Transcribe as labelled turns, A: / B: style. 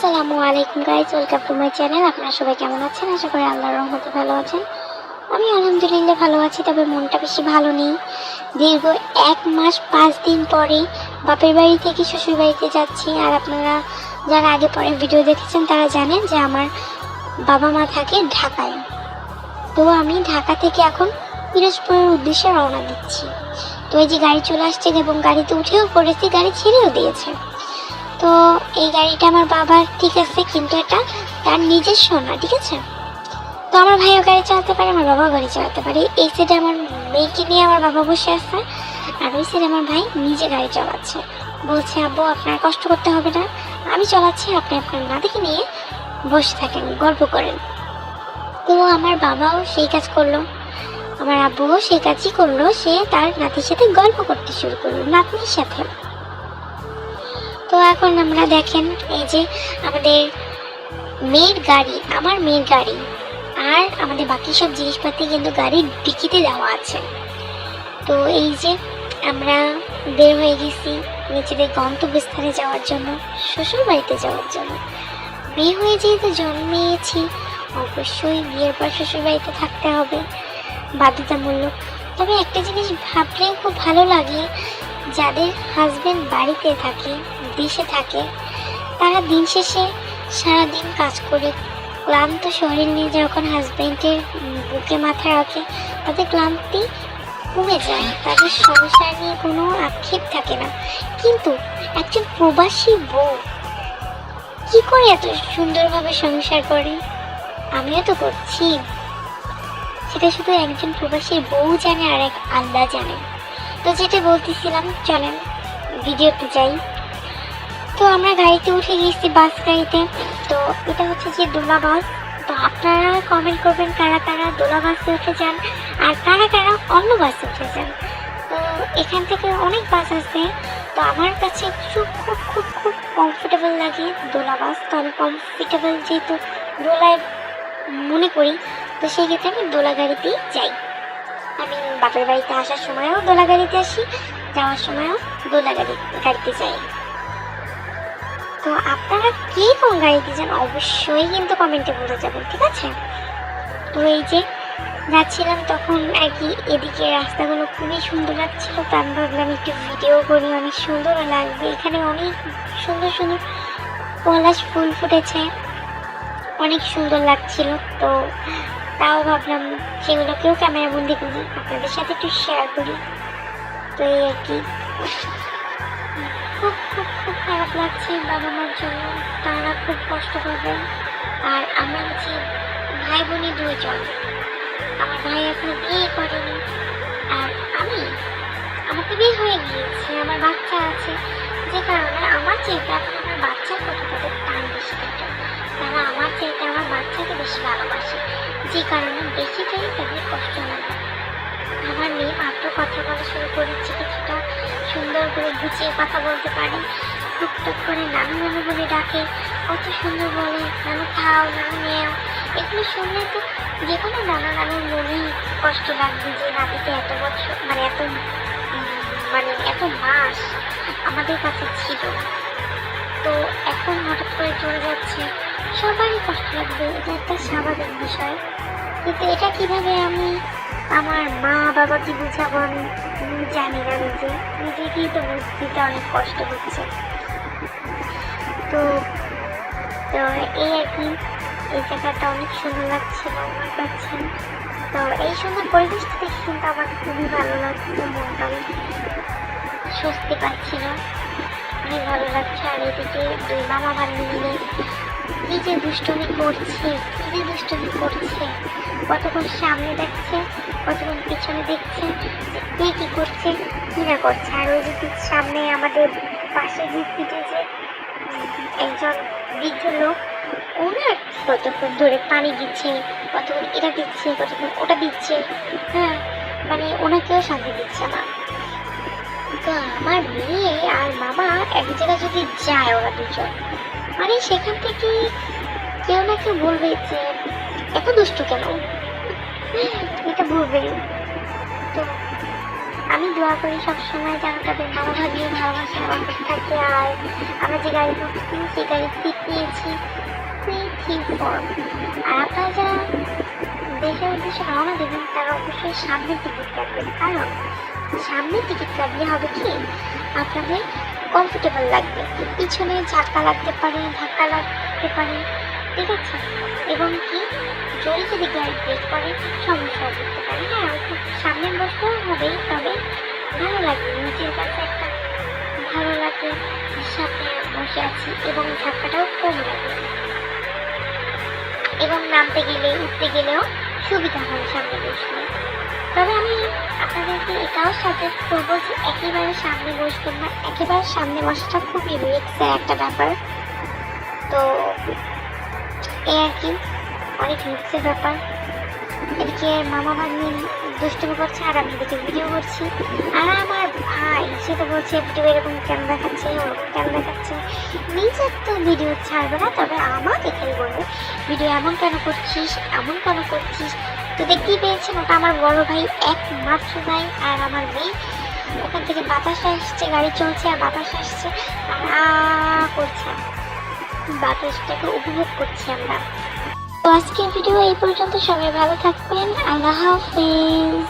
A: আসসালামু আলাইকুম guys, welcome to my channel. আপনারা সবাই কেমন আছেন? আশা করি আল্লাহর রহমতে ভালো আছেন। আমি আলহামদুলিল্লাহ ভালো আছি, তবে মনটা বেশি ভালো নেই। দীর্ঘ 1 মাস 5 দিন পরে বাপের বাড়ি থেকে শ্বশুর বাড়িতে যাচ্ছি। আর আপনারা যারা আগে পরে ভিডিও দেখেছেন তারা জানেন যে আমার বাবা মা থাকে ঢাকায়। তো আমি ঢাকা থেকে এখন পিরোজপুরের উদ্দেশ্যে রওনা দিচ্ছি। তো এই যে গাড়ি চলে আসছে এবং গাড়িতে উঠেও পড়েছি, গাড়ি ছেড়েও দিয়েছে। তো এই গাড়িটা আমার বাবার, ঠিক আছে, কিন্তু এটা তার নিজস্ব না, ঠিক আছে। তো আমার ভাইও গাড়ি চালাতে পারে, আমার বাবাও গাড়ি চালাতে পারে। এই সাইডে আমার মেয়েকে নিয়ে আমার বাবা বসে আছে, আর ওই সাইডে আমার ভাই নিজে গাড়ি চালাচ্ছে। বলছে, আব্বু আপনার কষ্ট করতে হবে না, আমি চালাচ্ছি, আপনি আপনার নাতিকে নিয়ে বসে থাকেন, গল্প করেন। তো আমার বাবাও সেই কাজ করলো, আমার আব্বুও সেই কাজই করলো। সে তার নাতির সাথে গল্প করতে শুরু করলো, নাতনির সাথে। তো এখন আমরা দেখেন, এই যে আমাদের মেয়ের গাড়ি, আমার মেয়ের গাড়ি, আর আমাদের বাকি সব জিনিসপাতি কিন্তু গাড়ির ডিকিতে দেওয়া আছে। তো এই যে আমরা বের হয়ে গেছি নিজেদের গন্তব্যস্থানে যাওয়ার জন্য, শ্বশুর বাড়িতে যাওয়ার জন্য। মেয়ে হয়ে যেহেতু জন্মেছি, অবশ্যই বিয়ের পর শ্বশুর বাড়িতে থাকতে হবে, বাধ্যতামূলক। তবে একটা জিনিস ভাবলে খুব ভালো লাগে, যাদের হাজবেন্ড বাড়িতে থাকে, দেশে থাকে, তারা দিন শেষে সারাদিন কাজ করে ক্লান্ত শরীর নিয়ে যখন হাজবেন্ডের বুকে মাথা রাখে, তাদের ক্লান্তি কমে যায়, তাদের সংসার নিয়ে কোনো আক্ষেপ থাকে না। কিন্তু একজন প্রবাসী বউ কি করে এত সুন্দরভাবে সংসার করে? আমিও তো করছি, সেটা শুধু একজন প্রবাসী বউ জানে, আর এক আল্লাহ জানে। তো যেটা বলতেছিলাম, চলেন ভিডিওতে যাই। তো আমরা গাড়িতে উঠে গেছি, বাস গাড়িতে। তো এটা হচ্ছে যে দোলা বাস। তো আপনারা কমেন্ট করবেন কারা কারা দোলা বাসে উঠে যান আর কারা কারা অন্য বাসে উঠে যান। তো এখান থেকে অনেক বাস আছে, তো আমার কাছে খুব খুব খুব খুব কমফোর্টেবল লাগে দোলা বাস। তো আমি কমফোর্টেবল যেহেতু দোলায় মনে করি, তো সেই ক্ষেত্রে আমি দোলা গাড়িতেই যাই। আমি বাপের বাড়িতে আসার সময়ও দোলা গাড়িতে আসি, যাওয়ার সময়ও দোলা গাড়িতে যাই। তো আপনারা কে কোন গাড়িতে যান অবশ্যই কিন্তু কমেন্টে বলে যাবেন, ঠিক আছে। তো এই যে যাচ্ছিলাম তখন আর কি, এদিকে রাস্তাগুলো খুবই সুন্দর লাগছিল। তো আমি ভাবলাম একটু ভিডিও করি, অনেক সুন্দর লাগবে। এখানে অনেক সুন্দর সুন্দর পলাশ ফুল ফুটেছে, অনেক সুন্দর লাগছিল। তো তাও ভাবলাম সেগুলোকেও ক্যামেরা বন্দি করি, আপনাদের সাথে একটু শেয়ার করি। তো এই আর কি, খুব খুব খুব খারাপ লাগছে বাবা মার জন্য, তারা খুব কষ্ট পাবে। আর আমার যে ভাই বোনে 2 জন, আমার ভাই এখন বিয়ে করেনি, আর আমার তো বিয়ে হয়ে গিয়েছে, আমার বাচ্চা আছে। যে কারণে আমার চাইতে এখন আমার বাচ্চার প্রতি তাদের টান বেশি থাকে, তারা আমার চাইতে আমার বাচ্চাকে বেশি ভালোবাসে, যে কারণে বেশি চাই তাদের কষ্ট লাগে। আমার মেয়ে মাত্র কথা বলা শুরু করেছে, কিছুটা সুন্দর করে গুছিয়ে কথা বলতে পারে, টুকটুক করে নানু নানু বলে ডাকে, কত সুন্দর বলে, নানু খাও, নানু নেও। এগুলো শুনলে তো যে কোনো নানা নানুর মনেই কষ্ট লাগবে যে নাতিতে এত বছর, এত মাস আমাদের কাছে ছিল, তো এখন হঠাৎ করে চলে যাচ্ছে, সবারই কষ্ট লাগবে, এটা একটা স্বাভাবিক বিষয়। কিন্তু এটা কিভাবে আমি আমার মা বাবাকে বুঝাবো আমি জানি না, নিজেকেই তো বুঝতে অনেক কষ্ট হচ্ছে। তো তো এই আর কি, এই জায়গাটা অনেক সুন্দর লাগছিল আমার কাছে। তো এই সুন্দর পরিবেশটা দেখে কিন্তু আমার খুবই ভালো লাগছিল, মনটা স্বস্তি পাচ্ছিল, অনেক ভালো লাগছে। আর এদিকে 2 মামা ভাগ্নি মিলে কি যে দুষ্টুমি করছে, কতক্ষণ সামনে দেখছে, কতক্ষণ পিছনে দেখছে, কে কি করছে কি না করছে। আর ওই যে সামনে আমাদের পাশে যে সিটে যে একজন বৃদ্ধ লোক, ওনার কতক্ষণ ধরে পানি দিচ্ছে, কতক্ষণ এটা দিচ্ছে, কতক্ষণ ওটা দিচ্ছে, হ্যাঁ, ওনাকেও শান্তি দিচ্ছে না। তো আমার মেয়ে আর মামা এক জায়গায় যদি যায়, ওরা 2 জন, সেখান থেকে কেউ না কেউ বলবে যে এত দুষ্টু কেন, এটা বলবে। তো আমি দোয়া করি সবসময় যেন তাদের মামা ভাগ্নির ভালোবাসা আমার কাছে থাকে। আর আমরা যে গাড়ি ঢুকছি সেই গাড়ির সিট নিয়েছি 334। আর আপনারা যারা দেশের উদ্দেশ্যে রওনা দেবেন তারা অবশ্যই সামনের টিকিট কাটবেন, কারণ সামনের টিকিট কাটলে হবে কি আপনাদের কমফোর্টেবল লাগবে, পিছনে ধাক্কা লাগতে পারে, ঠিক আছে? এবং কি জোরে যদি গাড়ি ব্রেক করে সমস্যা করতে পারে। হ্যাঁ, খুব সামনে বসতেও হবেই, তবে ভালো লাগবে, নিজের কাছে একটা ভালো লাগে, সাথে বসে আছি এবং ধাক্কাটাও কম লাগে এবং নামতে গেলে উঠতে গেলেও সুবিধা হয় সামনে বসলে। তবে আমি আপনাদেরকে এটাও সাজেস্ট করবো যে একেবারে সামনে বসবেন না, একেবারে সামনে বসাটা খুবই রিস্কের একটা ব্যাপার। তো এই আর কি, অনেক রিস্কের ব্যাপার। এদিকে মামা ভাগ্নি দুষ্টুমি করছে আর আমি এদিকে ভিডিও করছি। আর আমার ভাই সে তো বলছে ভিডিও এরকম কেন দেখাচ্ছে, ওরকম কেন দেখাচ্ছে। নিজের তো ভিডিও ছাড়বে না, তবে আমাকে খেয়ে বলবে ভিডিও এমন কেন করছিস, এমন কেন করছিস। তো দেখতেই পেয়েছেন ওটা আমার বড় ভাই, একমাত্র ভাই। আর আমার মেয়ে ওখান থেকে বাতাস আসছে, গাড়ি চলছে আর বাতাস আসছে আর করছে, বাতাসটাকে উপভোগ করছি আমরা। তো আজকের ভিডিও এই পর্যন্ত, সবাই ভালো থাকবেন, আল্লাহ হাফেজ।